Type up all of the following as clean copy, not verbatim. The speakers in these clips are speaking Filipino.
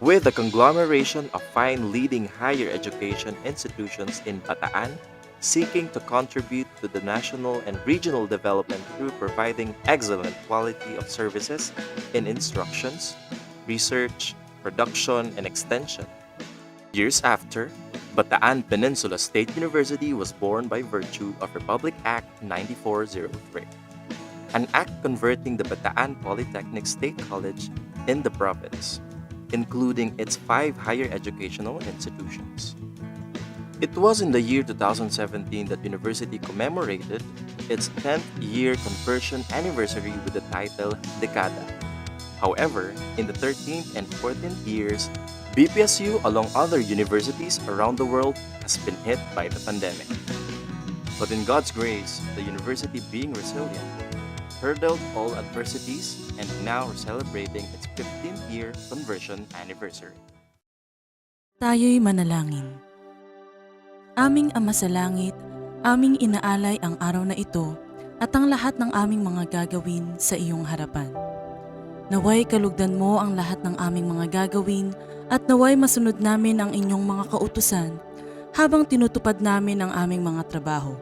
With a conglomeration of fine leading higher education institutions in Bataan, seeking to contribute to the national and regional development through providing excellent quality of services in instructions, research, production, and extension. Years after, Bataan Peninsula State University was born by virtue of Republic Act 9403, an act converting the Bataan Polytechnic State College in the province, including its 5 higher educational institutions. It was in the year 2017 that university commemorated its 10th year conversion anniversary with the title Dekada. However, in the 13th and 14th years, BPSU, along other universities around the world, has been hit by the pandemic. But in God's grace, the university being resilient, hurdled all adversities and now celebrating its 15th year conversion anniversary. Tayo'y manalangin. Aming Ama sa Langit, aming inaalay ang araw na ito at ang lahat ng aming mga gagawin sa iyong harapan. Naway kalugdan mo ang lahat ng aming mga gagawin at naway masunod namin ang inyong mga kautusan habang tinutupad namin ang aming mga trabaho.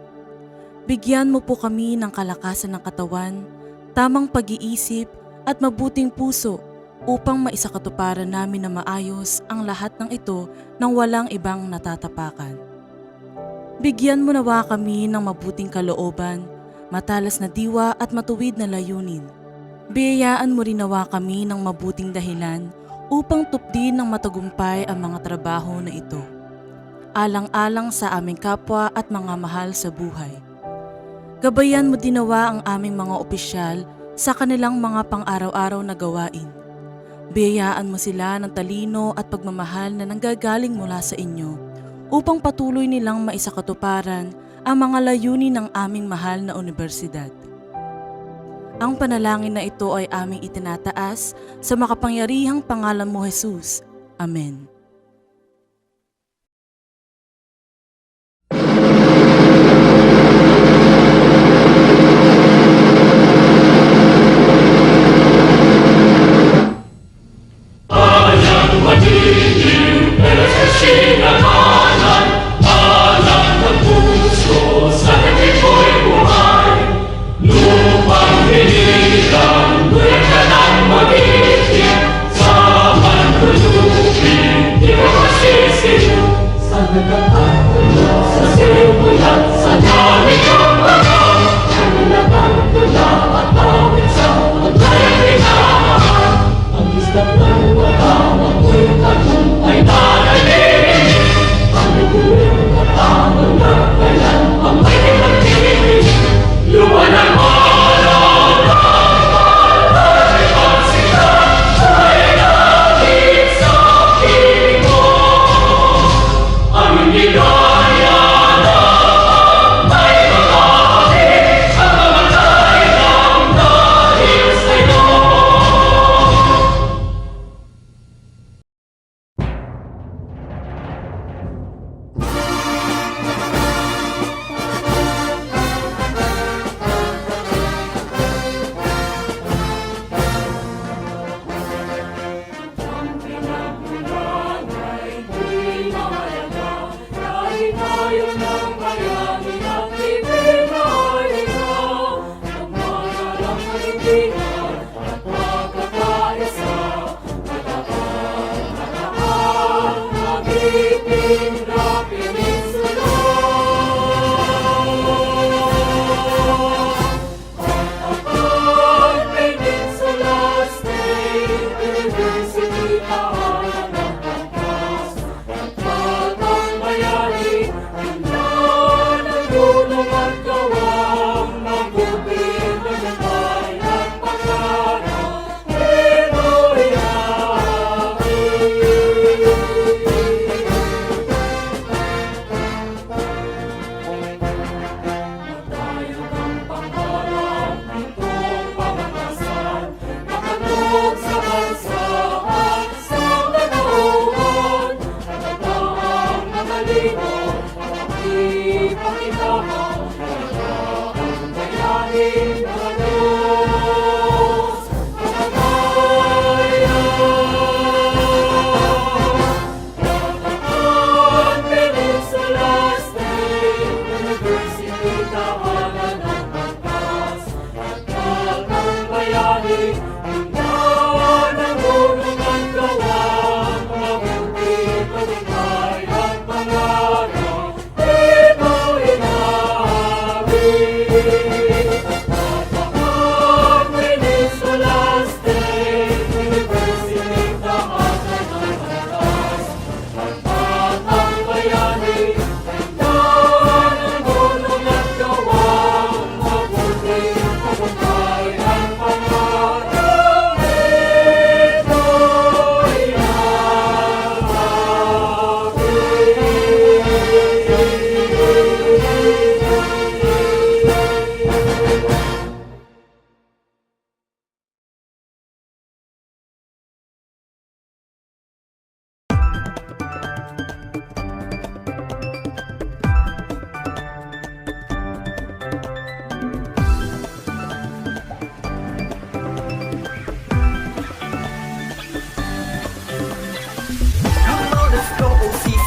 Bigyan mo po kami ng kalakasan ng katawan, tamang pag-iisip at mabuting puso upang maisakatuparan namin na maayos ang lahat ng ito nang walang ibang natatapakan. Bigyan mo nawa kami ng mabuting kalooban, matalas na diwa at matuwid na layunin. Biyayaan mo rin nawa kami ng mabuting dahilan upang tupdin ng matagumpay ang mga trabaho na ito. Alang-alang sa aming kapwa at mga mahal sa buhay. Gabayan mo din nawa ang aming mga opisyal sa kanilang mga pang-araw-araw na gawain. Biyayaan mo sila ng talino at pagmamahal na nanggagaling mula sa inyo upang patuloy nilang maisakatuparan ang mga layunin ng aming mahal na universidad. Ang panalangin na ito ay aming itinataas sa makapangyarihang pangalan mo, Jesus. Amen. Hallelujah.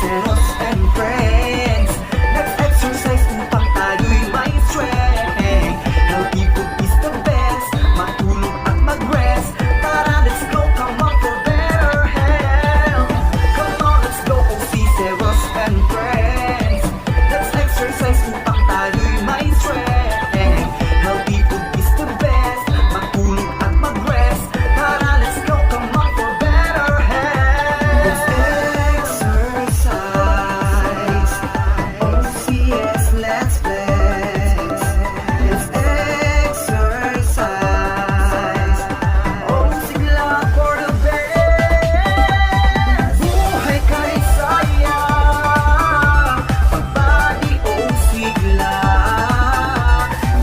Ciceros and friends. Let's exercise upang tayo'y may strength. Healthy food is the best. Matulog at mag-rest. Tara, let's go, come on for better health. Come on, let's go, oh Ciceros and friends. Let's exercise upang tayo'y may strength. Healthy food is the best. Matulog at mag-rest. Tara, let's go, come on for better health. Let's exercise. OCS, let's flex. Let's exercise. Oh, sigla for the best. Buhay kay saya. Pagbati, oh, sigla.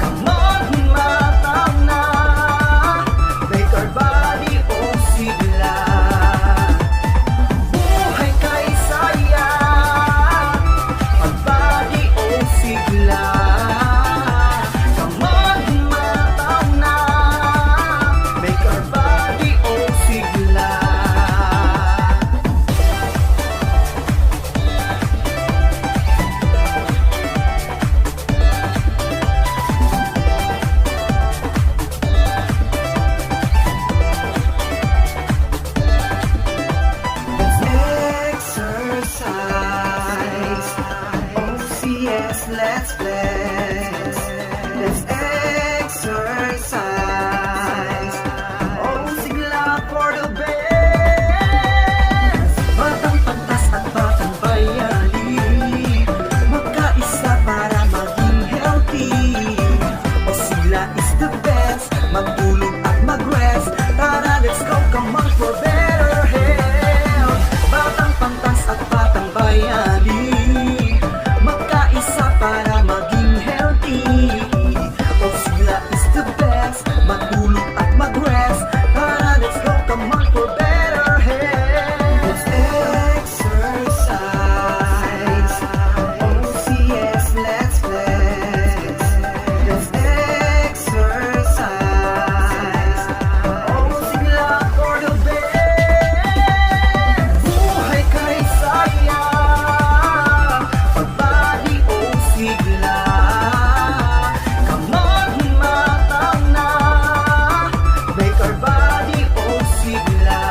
Come on, humataw na. Make our body, oh, sigla. Buhay kay saya. Pagbati, oh, sigla. Come on, humataw na. Make our body, oh, sigla. Let's exercise. OCS, let's flex. Let's exercise. Oh, sigla for the best. Batang pantas at batang bayani. Magkaisa para maging healthy. O sigla is the best. Magtulog at mag-rest. Tara, let's go, come on for better health. Batang pantas at batang bayani. Magkaisa para maging healthy. O sigla is the best. Magtulog at mag-rest. Tara, let's go, come on for better health. Let's exercise. OCS, let's flex. Let's exercise. Oh, sigla for the best. Buhay kay saya. Pagbati, oh, sigla. Come on, humataw na. Make our body, oh, sigla.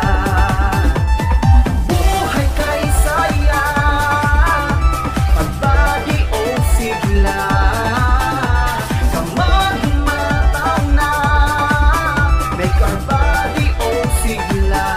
Buhay kay saya. Pagbati, oh, sigla. Come on, humataw na. Make our body, oh, sigla.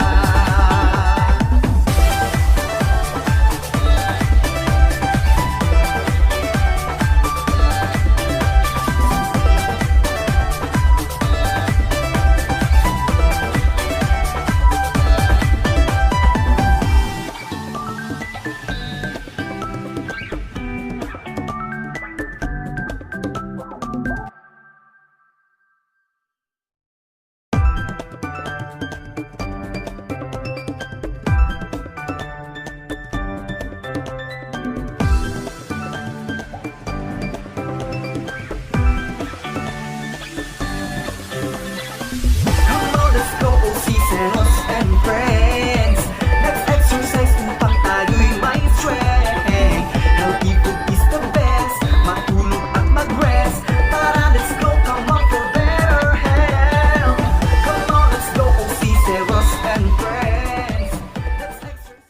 Come on, let's go, oh, Ciceros and friends. Let's exercise upang tayo'y may strength. Healthy food is the best. Matulog at mag-rest. Tara, let's go, come on for better health. Come on, let's go, oh, Ciceros and friends. Let's exercise.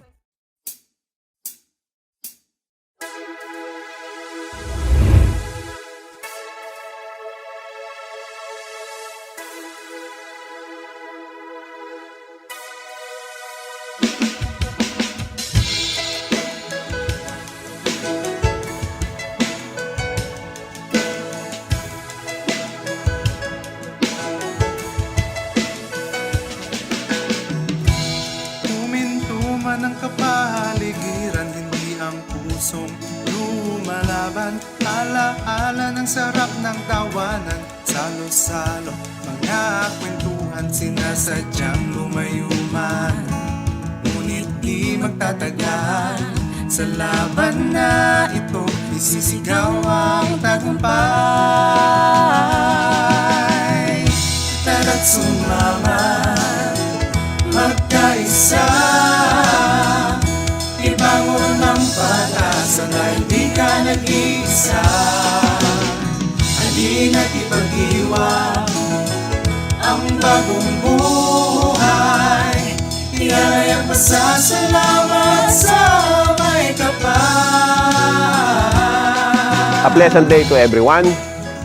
Huminto man ang kapaligiran, hindi ang pusong lumalaban. Alaala ng sarap ng tawanan, salo-salo, mga kwentuhan, sinasadyang lumayuman. Ngunit di magtatagal, sa laban na ito, isisigaw ang tagumpay. Tara't sumama, magkaisa, ibangon ang pag-asa dahil di ka nag-iisa. Halina't ipag-iwan ang bagong buhay. Ialay ang pasasalamat sa may kapal. A pleasant day to everyone.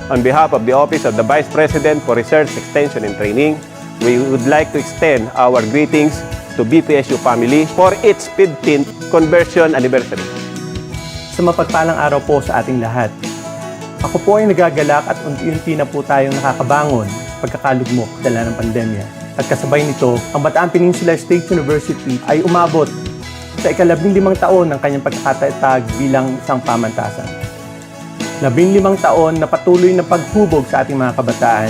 On behalf of the Office of the Vice President for Research, Extension and Training, we would like to extend our greetings to BPSU family for its 15th conversion anniversary. Sa mapagpalang araw po sa ating lahat. Ako po ay nagagalak at unti-unti na po tayong nakakabangon pagkakalugmok dala ng pandemya. At kasabay nito, ang Bataan Peninsula State University ay umabot sa ika-15 taon ng kanyang pagkakatatag bilang isang pamantasan. 15 taon na patuloy na paghubog sa ating mga kabataan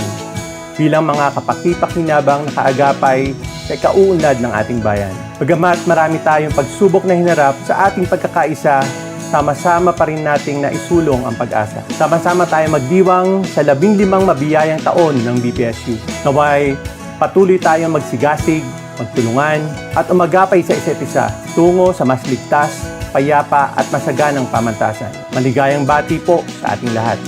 bilang mga kapakipakinabang na kaagapay sa ikauunlad ng ating bayan. Bagamat marami tayong pagsubok na hinarap sa ating pagkakaisa, sama-sama pa rin nating naisulong ang pag-asa. Sama-sama tayong magdiwang sa 15 mabiyayang taon ng BPSU. Naway patuloy tayong magsigasig, magtulungan at umagapay sa isa't isa tungo sa mas ligtas, payapa at masaganang pamantasan. Maligayang bati po sa ating lahat.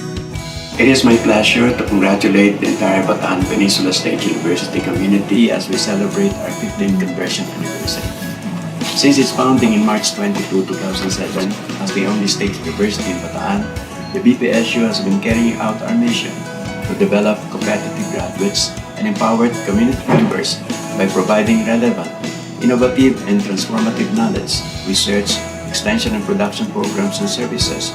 It is my pleasure to congratulate the entire Bataan Peninsula State University community as we celebrate our 15th conversion anniversary. Since its founding in March 22, 2007, as the only state university in Bataan, the BPSU has been carrying out our mission to develop competitive graduates and empowered community members by providing relevant, innovative, and transformative knowledge, research, extension and production programs and services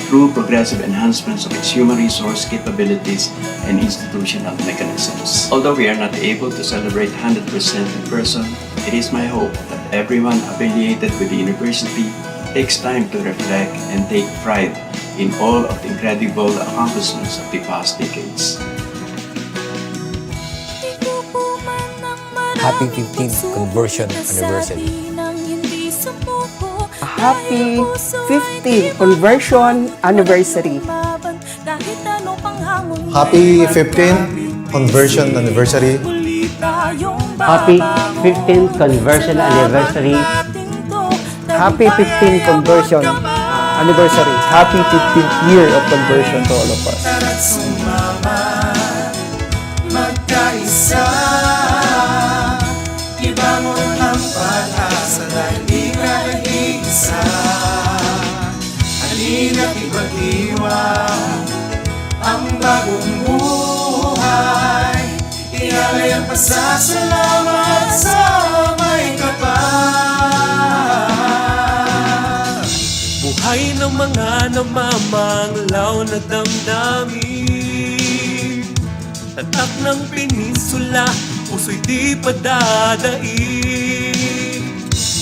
through progressive enhancements of its human resource capabilities and institutional mechanisms. Although we are not able to celebrate 100% in person, it is my hope that everyone affiliated with the university takes time to reflect and take pride in all of the incredible accomplishments of the past decades. Happy 15th conversion anniversary. Happy 15th conversion anniversary. Happy 15th conversion anniversary. Happy 15th conversion anniversary. Happy 15th conversion anniversary. Happy 15th year of conversion to all of us. Tara't sumama, magkaisa. Ibangon ang pag-asa dahil di ka nag-iisa. Halina't ipag-iwan ang bagong buhay. Ialay ang pasasalamat sa may kapal. Buhay ng mga namamanglaw na damdamin. Tatak ng peninsula, puso'y di padadaig.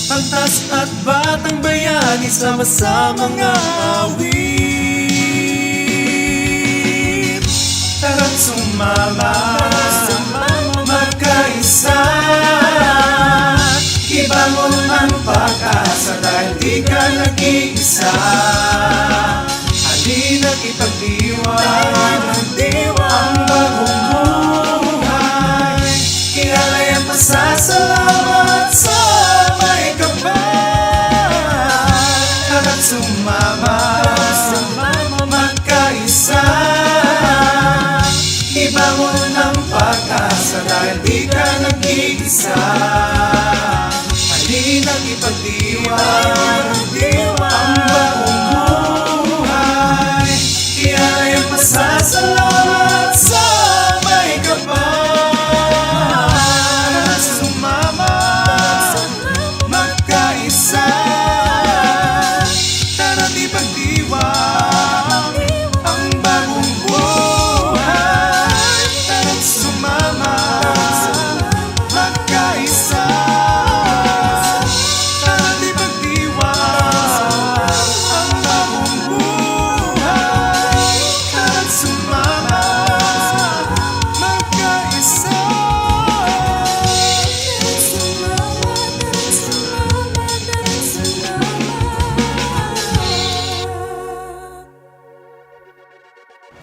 Pantas at batang bayani, sama-samang aawit. Tara't sumama, magkaisa. Ibangon ang pag-asa dahil di ka nag-iisa. Halina't ipagdiwang ang bagong buhay. Ialay ang pasasalamat sa may kapal. Tara't sumama, magkaisa. Ibangon ang pag-asa dahil di ka nag-iisa. Halina't ipagdiwang ang bagong buhay. Ialay ang pasasalamat sa may kapal. Tara't sumama, magkaisa. Tara't ipagdiwang ang bagong buhay. Tara't sumama, magkaisa. Tara't ipagdiwang ang bagong buhay. Tara't sumama, magkaisa.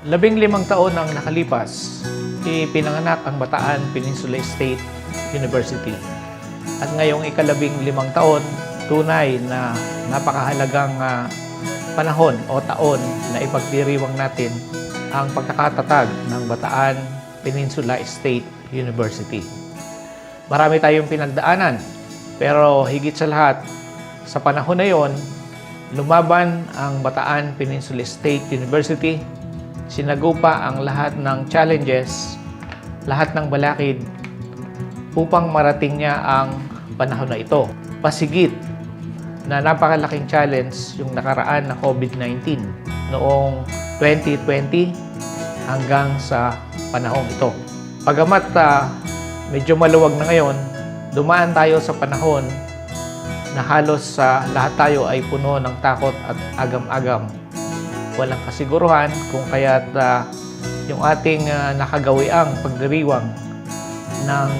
Labing-limang taon ang nakalipas, ipinanganak ang Bataan Peninsula State University. At ngayong ika-15 taon, tunay na napakahalagang panahon o taon na ipagdiriwang natin ang pagkakatatag ng Bataan Peninsula State University. Marami tayong pinagdaanan, pero higit sa lahat, sa panahon na yon, lumaban ang Bataan Peninsula State University, sinagupa ang lahat ng challenges, lahat ng balakid upang marating niya ang panahon na ito. Pasigit na napakalaking challenge yung nakaraan na COVID-19 noong 2020 hanggang sa panahong ito. Pagamat medyo maluwag na ngayon, dumaan tayo sa panahon na halos sa lahat tayo ay puno ng takot at agam-agam. Walang kasiguruhan kung kaya't yung ating nakagawiang pagdiriwang ng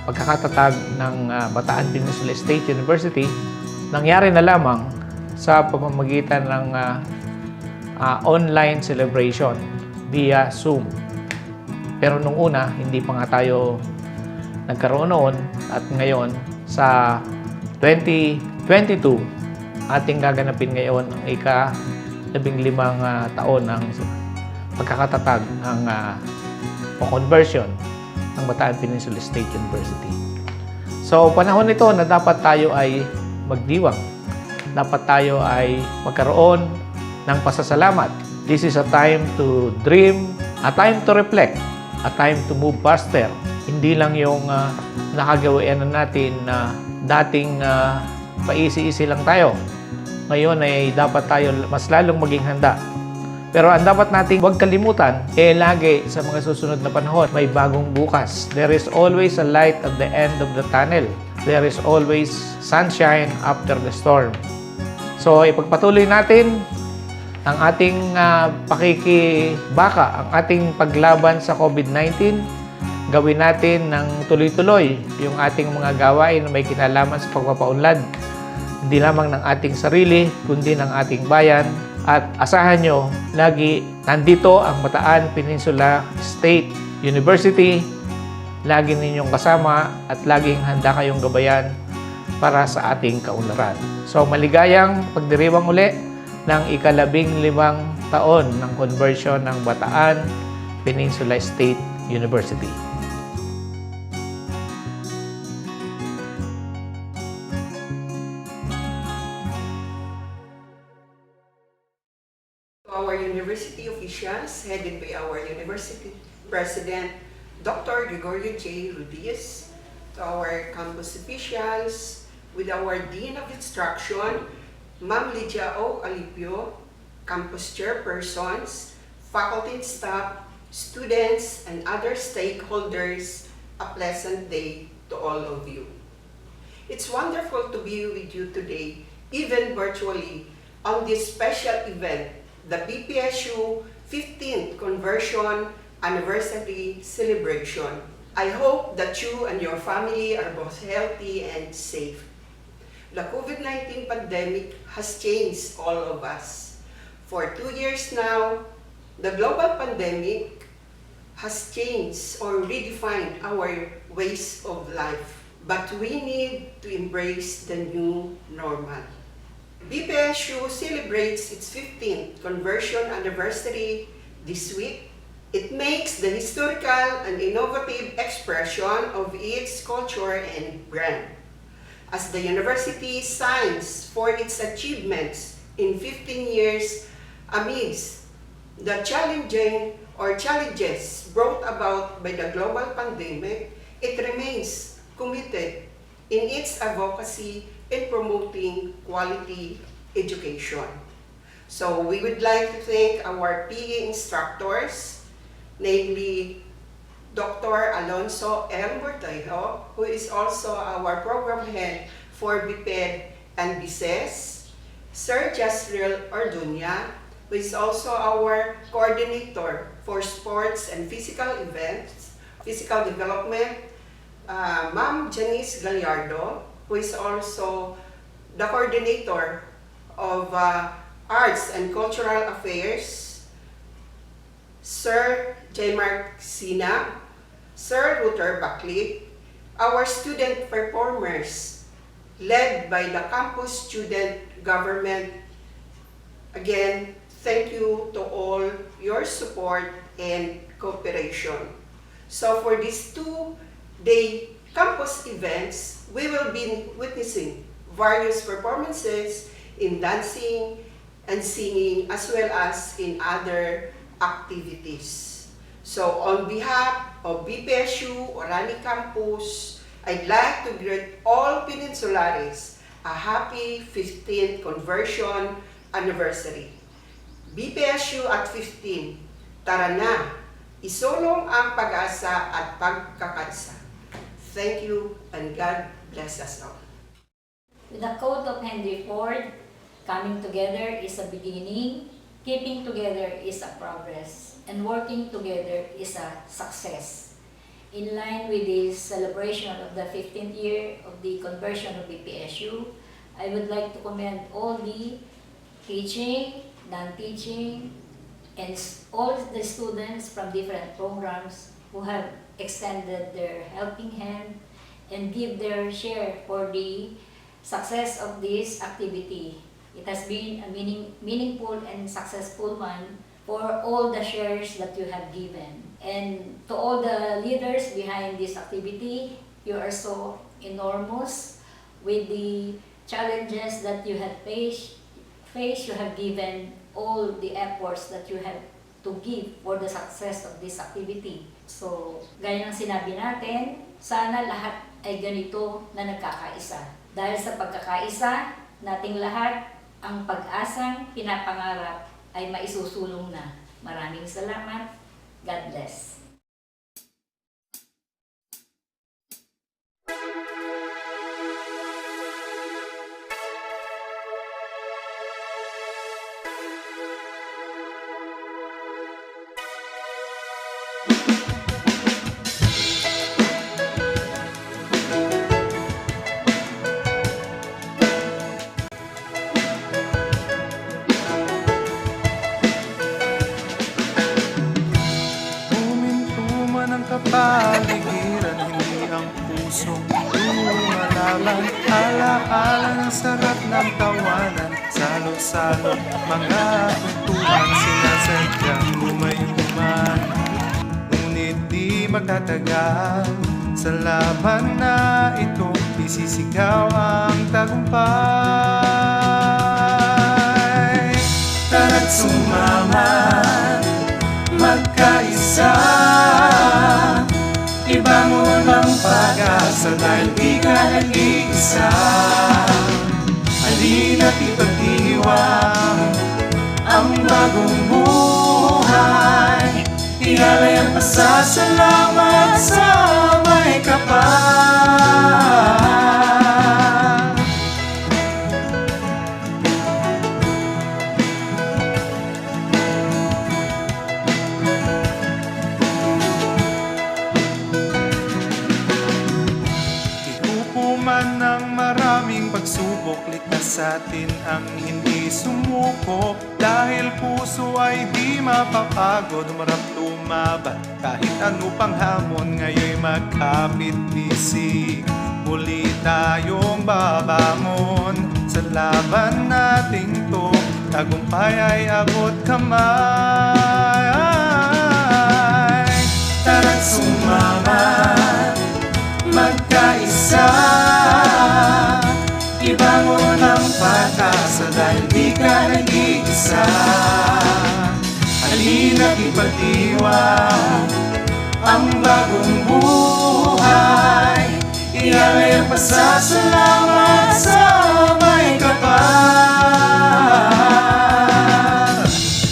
pagkakatatag ng Bataan Peninsula State University nangyari na lamang sa pamamagitan ng online celebration via Zoom. Pero nung una, hindi pa nga tayo nagkaroon noon at ngayon sa 2022, ating gaganapin ngayon ang ika-15 taon ng pagkakatatag ng conversion ng Bataan Peninsula State University. So, panahon nito na dapat tayo ay magdiwang. Dapat tayo ay magkaroon ng pasasalamat. This is a time to dream, a time to reflect, a time to move faster. Hindi lang yung nakagawian na natin na dating paisi-isi lang tayo. Ngayon ay dapat tayo mas lalong maging handa. Pero ang dapat nating huwag kalimutan, lagi sa mga susunod na panahon, may bagong bukas. There is always a light at the end of the tunnel. There is always sunshine after the storm. So, ipagpatuloy natin ang ating pakikibaka, ang ating paglaban sa COVID-19. Gawin natin ng tuloy-tuloy yung ating mga gawain na may kinalaman sa pagpapaunlad. Hindi lamang ng ating sarili, kundi ng ating bayan. At asahan nyo, lagi nandito ang Bataan Peninsula State University. Lagi ninyong kasama at laging handa kayong gabayan para sa ating kaunlaran. So maligayang pagdiriwang uli ng ika-15 taon ng conversion ng Bataan Peninsula State University. Our university officials, headed by our university president, Dr. Gregorio J. Rudiz, to our campus officials, with our Dean of Instruction, Ma'am Lydia O. Alipio, campus chairpersons, faculty and staff, students, and other stakeholders, a pleasant day to all of you. It's wonderful to be with you today, even virtually, on this special event, the BPSU 15th Conversion Anniversary Celebration. I hope that you and your family are both healthy and safe. The COVID-19 pandemic has changed all of us. For 2 years now, the global pandemic has changed or redefined our ways of life. But we need to embrace the new normal. BPSU celebrates its 15th conversion anniversary this week. It makes the historical and innovative expression of its culture and brand. As the university shines for its achievements in 15 years amidst the challenges brought about by the global pandemic, it remains committed in its advocacy in promoting quality education. So we would like to thank our PE instructors, namely Dr. Alonso L. Mortejo, who is also our program head for BPED and BICES, Sir Jasriel Orduña, who is also our coordinator for sports and physical events, physical development, Ma'am Janice Gallardo, who is also the coordinator of Arts and Cultural Affairs, Sir J. Mark Sina, Sir Luther Buckley, our student performers, led by the campus student government Again, thank you to all your support and cooperation. So for these 2-day campus events, we will be witnessing various performances in dancing and singing as well as in other activities. So on behalf of BPSU Orani Campus, I'd like to greet all Peninsulares a happy 15th conversion anniversary. BPSU at 15, tara na, isulong ang pag-asa at pagkakaisa. Thank you and God bless us all. With the quote of Henry Ford, coming together is a beginning, keeping together is a progress, and working together is a success. In line with the celebration of the 15th year of the conversion of BPSU, I would like to commend all the teaching, non-teaching, and all the students from different programs who have extended their helping hand and give their share for the success of this activity. It has been a meaningful and successful one for all the shares that you have given. And to all the leaders behind this activity, you are so enormous with the challenges that you have faced. You have given all the efforts that you have to give for the success of this activity. So, gaya ng sinabi natin, sana lahat ay ganito na nagkakaisa. Dahil sa pagkakaisa, nating lahat, ang pag-asang pinapangarap ay maisusulong na. Maraming salamat. God bless. Kapaligiran, hindi ang pusong lumalaban. Alaala ng sarap ng tawanan, salo-salo mga kwentuhan, sinasadyang lumayuman. Ngunit di magtatagal, sa laban na ito isisigaw ang tagumpay. Tara't sumama, magkaisa, ibangon ang pag-asa dahil di ka nag-iisa. Halina't ipagdiwang ang bagong buhay, ialay ang pasasalamat sa may kapal. Pagsubok, ligtas sa atin ang hindi sumuko. Dahil puso ay di mapapagod, humarap lumaban kahit ano pang hamon. Ngayon'y magkapit-bisig, muli tayong babangon. Sa laban nating to, tagumpay ay abot kamay. Tara't sumama, magkaisa, ibangon ang pag-asa dahil di ka nag-iisa. Halina't ipagdiwang ang bagong buhay, ialay ang pasasalamat sa may kapal.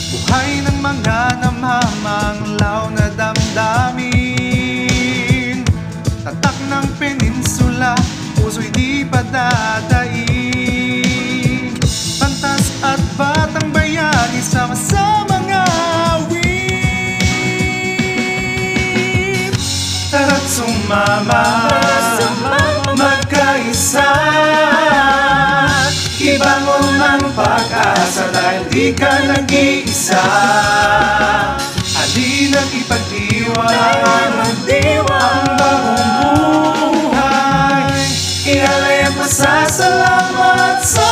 Buhay ng mga namamanglaw na damdamin, tatak ng peninsula, puso'y di padadaig. Pantas at batang bayani, sama-samang awit. Tara't sumama, magkaisa, ibangon ang pag-asa dahil di ka nag-iisa. Halina't ipagdiwang ang bagong buhay, ialay ang pasasalamat sa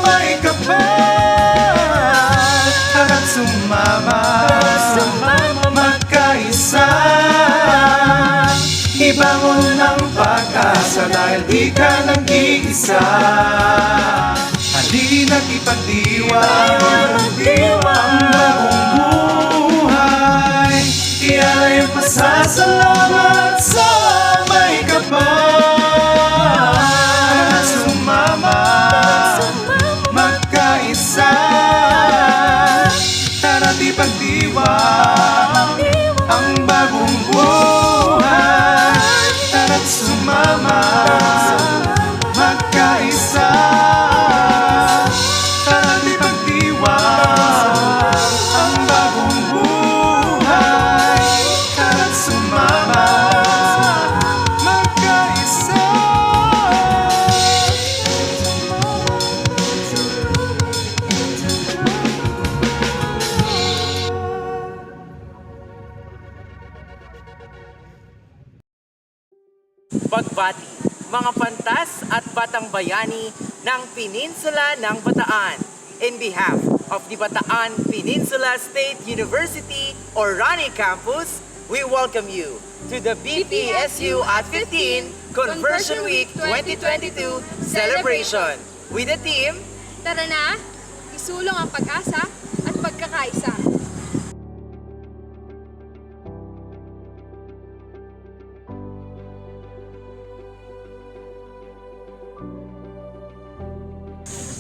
may kapal. dahil di ka nag-iisa. Halina't ipagdiwang ang bagong buhay. Ialay ang pasasalamat sa may kapal. Sumama, magkaisa. Tara't ipagdiwang ang bagong buhay. Tara't sumama, magkaisa. Tara't ipagdiwang ang bagong buhay. Tara't sumama, magkaisa. Pagbati, mga pantas at batang bayani ng Peninsula ng Bataan. In behalf of the Bataan Peninsula State University Orani Campus, we welcome you to the BPSU at 15 Conversion Week 2022 celebration with the team. Tara na, isulong ang pag-asa at pagkakaisa.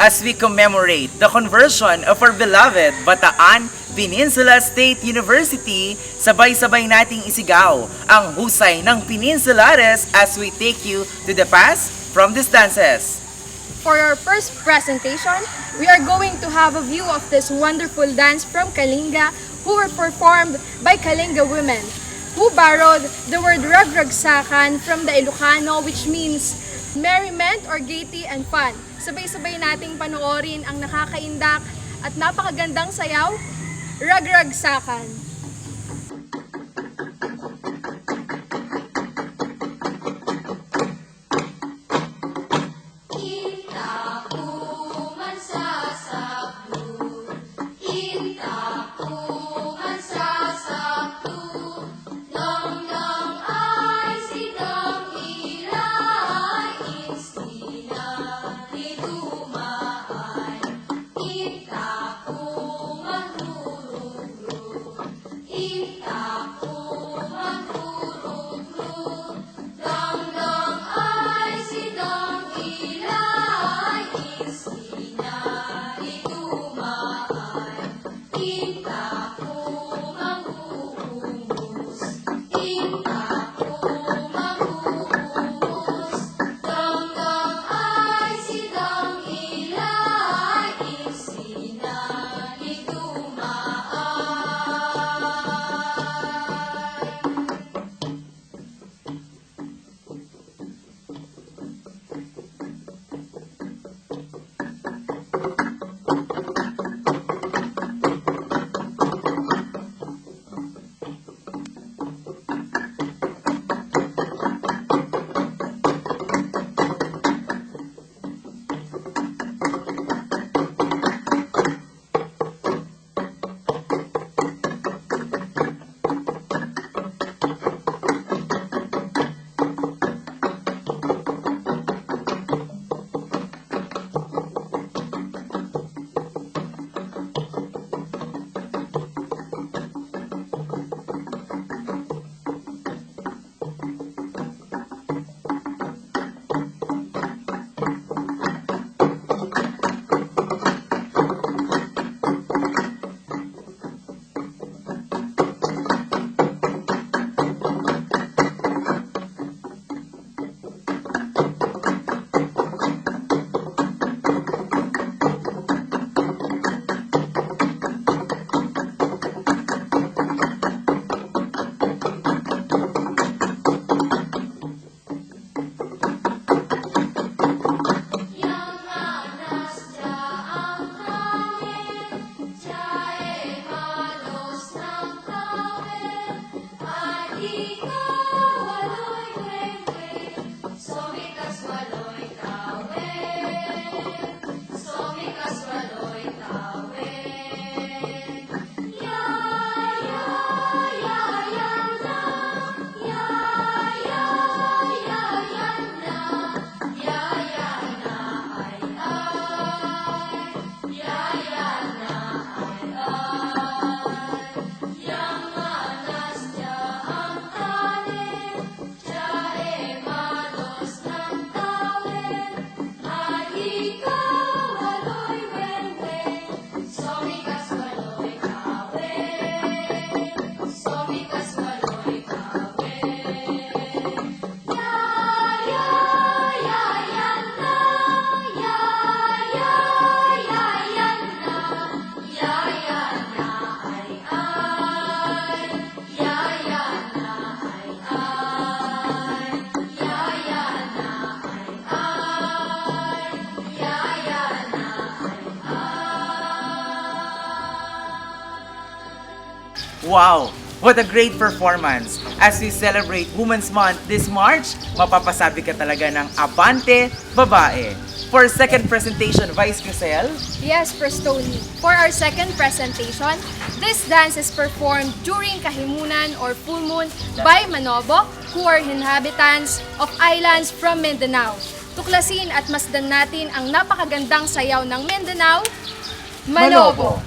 As we commemorate the conversion of our beloved Bataan Peninsula State University, sabay-sabay nating isigaw ang husay ng Peninsulares as we take you to the past from these dances. For our first presentation, we are going to have a view of this wonderful dance from Kalinga, who were performed by Kalinga women, who borrowed the word ragragsakan from the Ilocano, which means merriment or gaiety and fun. Sabay-sabay nating panoorin ang nakakaindak at napakagandang sayaw, ragragsakan. Wow! What a great performance! As we celebrate Women's Month this March, mapapasabi ka talaga ng abante, babae. For second presentation, Vice Crisel. Yes, Prestoni. For our second presentation, this dance is performed during Kahimunan or full moon by Manobo, who are inhabitants of islands from Mindanao. Tuklasin at masdan natin ang napakagandang sayaw ng Mindanao, Manobo.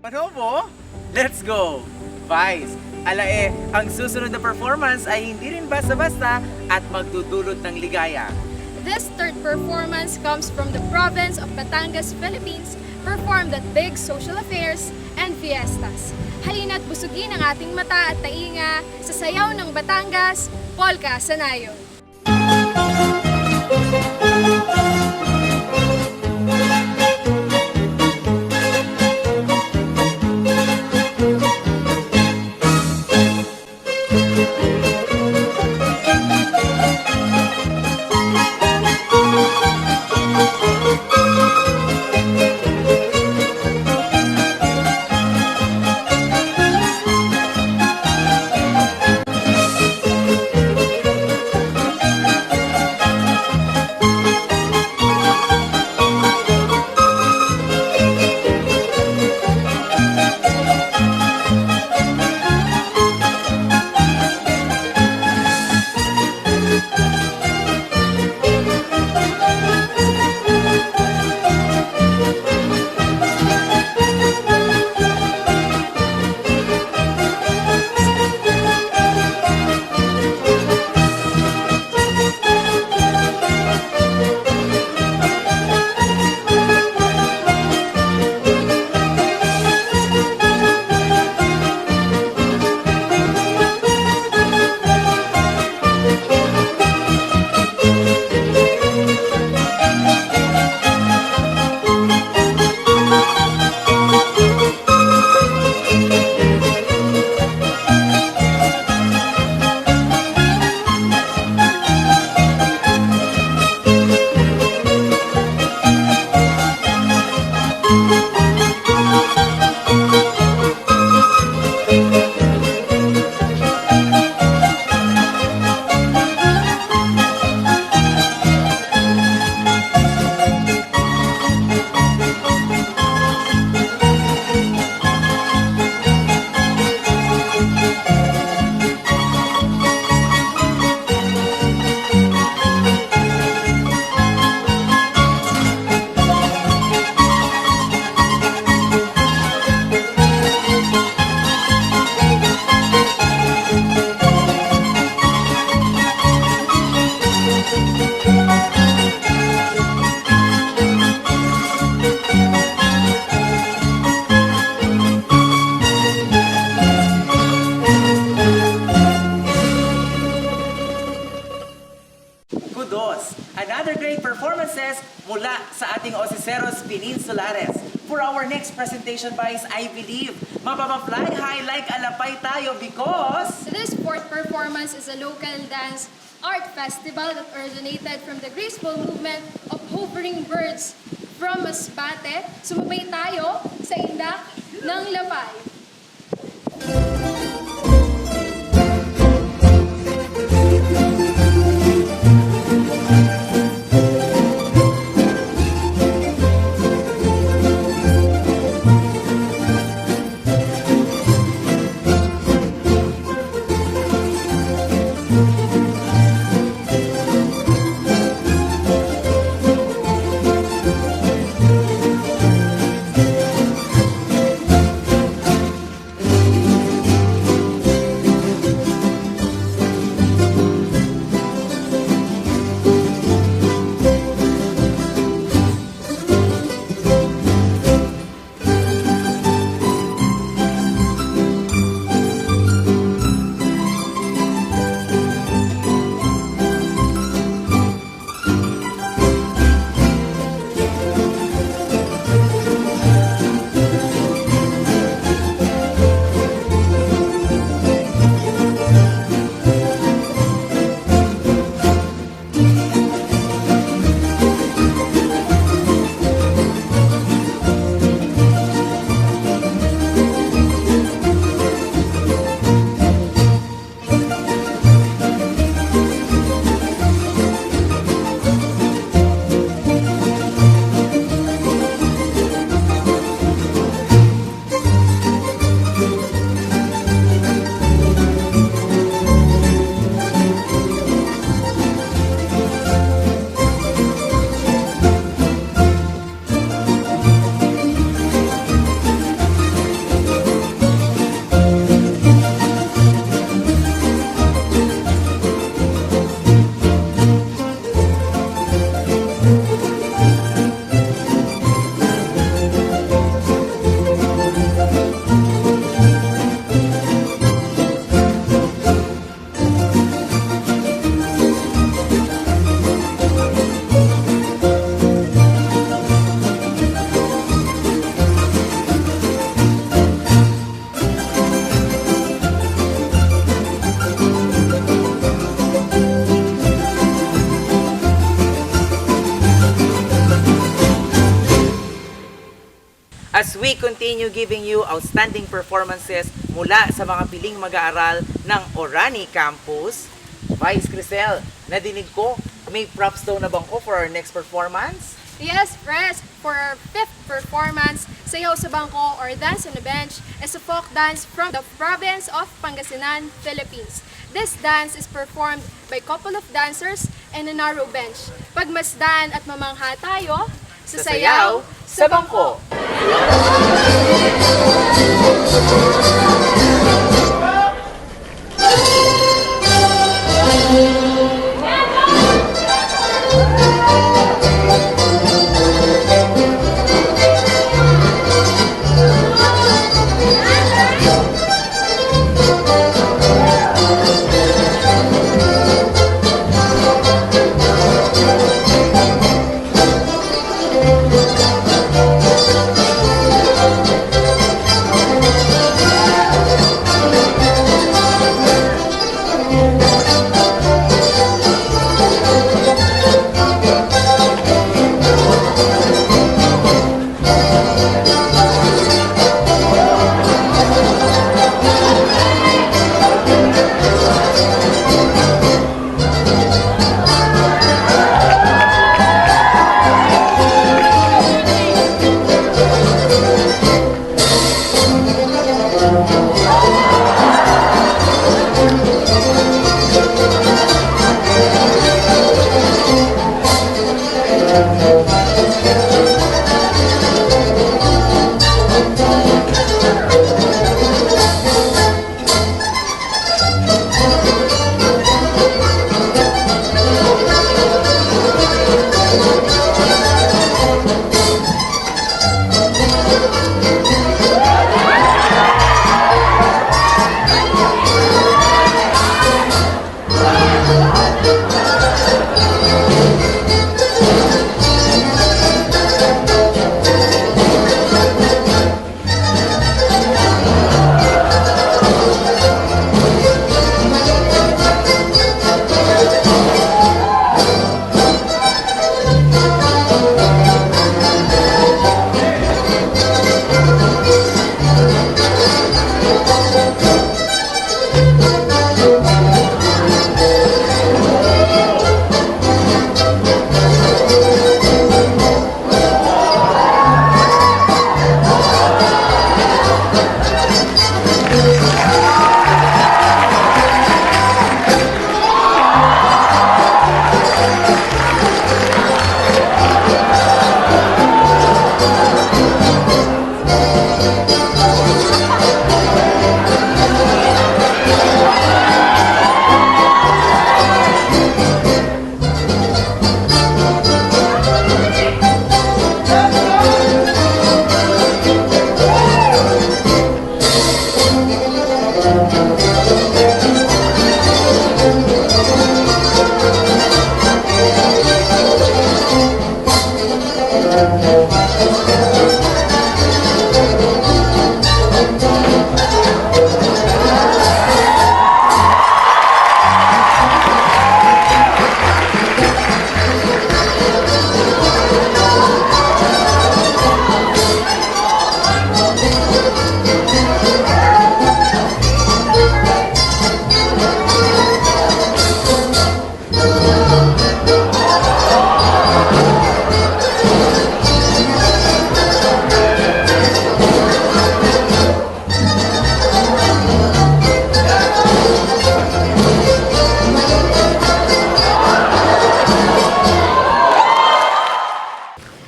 Manobo, let's go! Vice, alae, ang susunod na performance ay hindi rin basta-basta at magdudulot ng ligaya. This third performance comes from the province of Batangas, Philippines, performed at big social affairs and fiestas. Halina't busugin ang ating mata at tainga sa sayaw ng Batangas, Polka Sanayon. performances mula sa ating Osiceros Peninsulares. For our next presentation, guys, I believe mapapafly high like alapay tayo because This fourth performance is a local dance art festival that originated from the graceful movement of hovering birds from Masbate. Sumabay tayo sa indak ng lapay. as we continue giving you outstanding performances mula sa mga piling mag-aaral ng Orani Campus. Vice Crisel, nadinig ko, may props daw na bangko for our next performance? Yes, Pres! For our fifth performance, Sayaw sa Bangko or Dance on the Bench is a folk dance from the province of Pangasinan, Philippines. This dance is performed by couple of dancers and a narrow bench. Pagmasdan at mamangha tayo sa Sayaw sa Bangko!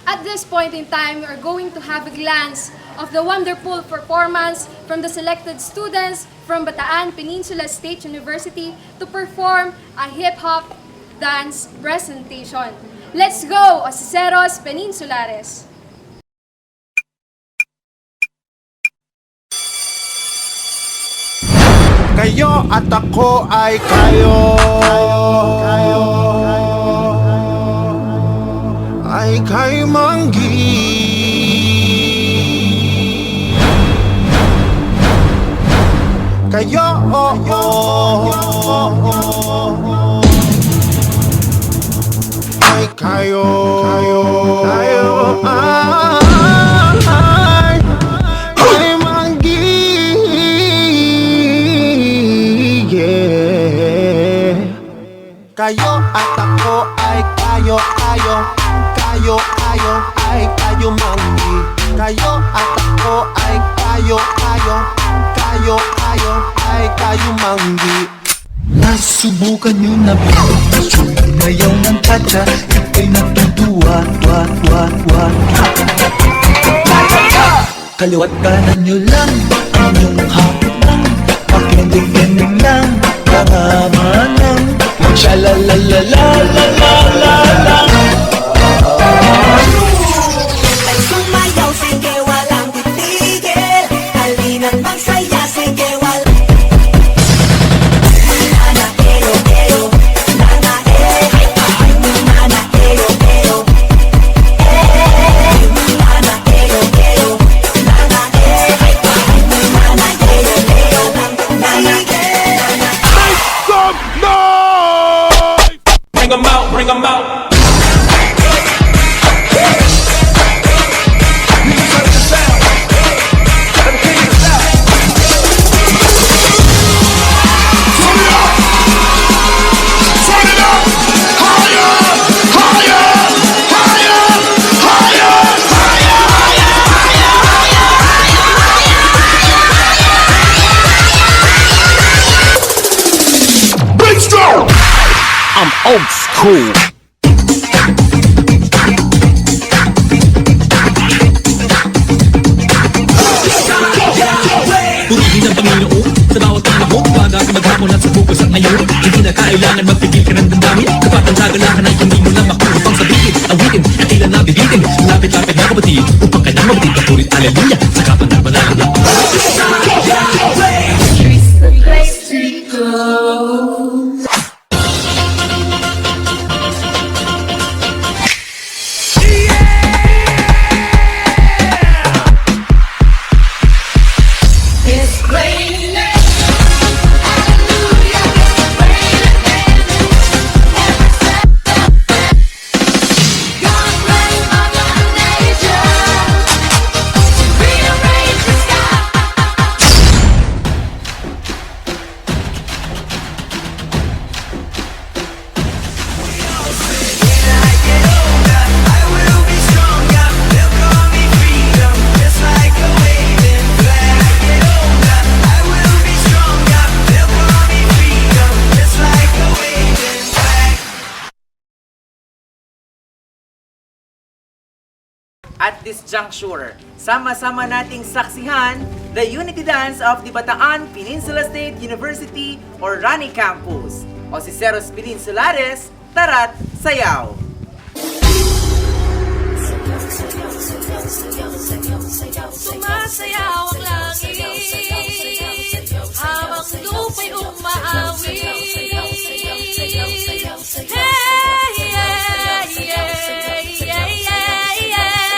At this point in time, we are going to have a glance of the wonderful performance from the selected students from Bataan Peninsula State University to perform a hip-hop dance presentation. Let's go, Osiceros Peninsulares! Kayo at ako ay kayo. Ay kay Manggi. Kayo ay kayo. Ay kay Manggi. Yeah. Kayo at ako ay kayo ay kayo Manggi. Kayo at ako ay kayo ay kayo Manggi. Nasubukan nyo na ba? Ngayon ng tatsa, ika'y natutuwa. Kaliwat kanan nyo lang ang inyong hakbang. Pakinig-kinig lang, pangamanang magshalalalalalalalala. Ay sumayaw, sige walang titigil. Halinang magsaya, sige walang Bring 'em out. I'm old school. Purihin ang Panginoon sa bawat panahon. Baga ka maghapon at sa bukas at ngayon. Hindi na kailangan magpigil ka ng damdamin. Kapag ang kagalakan ay hindi mo lang makuha pang sabihin. Awitin at ilan na bibitin. Lapit-lapit na kapatid upang ka na mabitid. Patuloy, aleluya, sa kapan na manalo. At this juncture, sama-sama nating saksihan the Unity Dance of the Bataan Peninsula State University or Rani Campus. Osiceros Peninsulares, tara't sayaw! Sumasayaw ang langit habang lupa'y umaawit. Hey, yeah, yeah, yeah, yeah, yeah.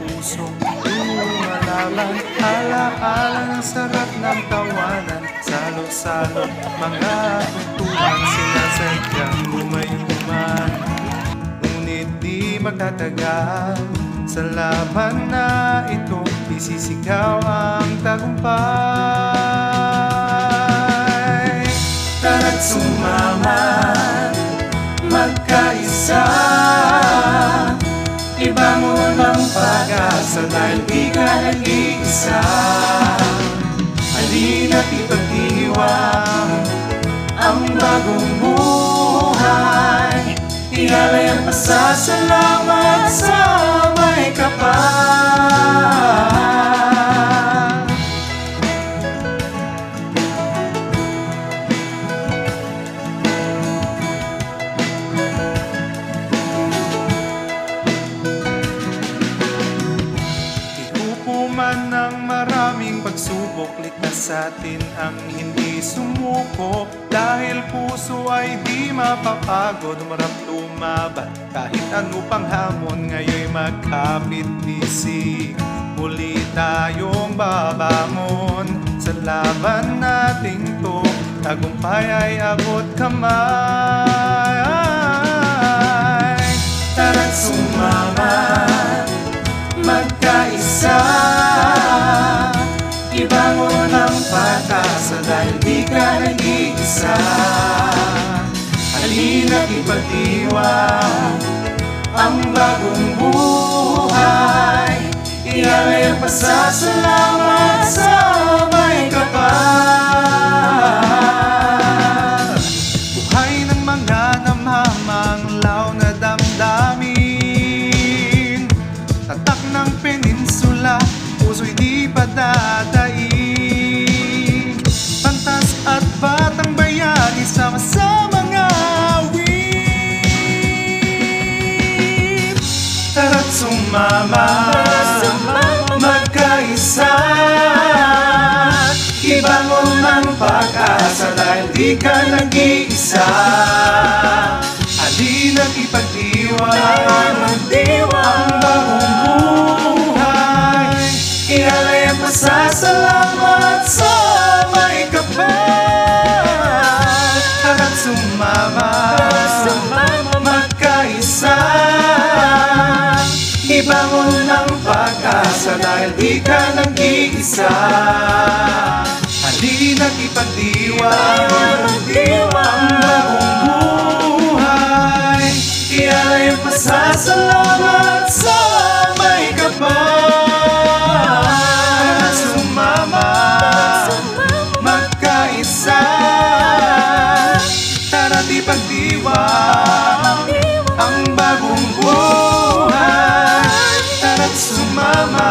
puso lumalaban. Alaala ng sarap ng tawanan, salo-salo mga kwentuhan, sinasadyang lumayuman. Ngunit di magtatagal, sa laban na ito isisigaw ang tagumpay. Tara't sumama, magkaisa, ibangon ang pag-asa dahil di ka nag-iisa. Halina't ipagdiwang ang bagong buhay, ialay ang pasasalamat sa may kapal. Man ng maraming pagsubok, ligtas sa atin ang hindi sumuko. Dahil puso ay di mapapagod, humarap lumaban kahit ano pang hamon. Ngayon'y magkapit-bisig, muli tayong babangon. Sa laban nating to, tagumpay ay abot kamay. Tara't sumama, magkaisa, ibangon ang pag-asa dahil di ka nag-iisa. Halina't ipagdiwang ang bagong buhay, ialay ang pasasalamat sa may kapal. Buhay ng mga namamanglaw na damdamin, tatak ng peninsula, puso'y di padadaig. Pantas at batang bayani, sama-samang awit. Tara't sumama, magkaisa, ibangon ang pag-asa dahil di ka nag-iisa. Halina't ipagdiwang ang bagong buhay, ialay ang pasasalamat sa may kapal. Tara't sumama, magkaisa, ibangon ang pag-asa dahil di ka nag-iisa. Halina't ipagdiwang ang bagong buhay, ialay ang pasasalamat sa may kapal. Sumama, magkaisa, tara't ipagdiwang ang bagong buhay. Tara't sumama,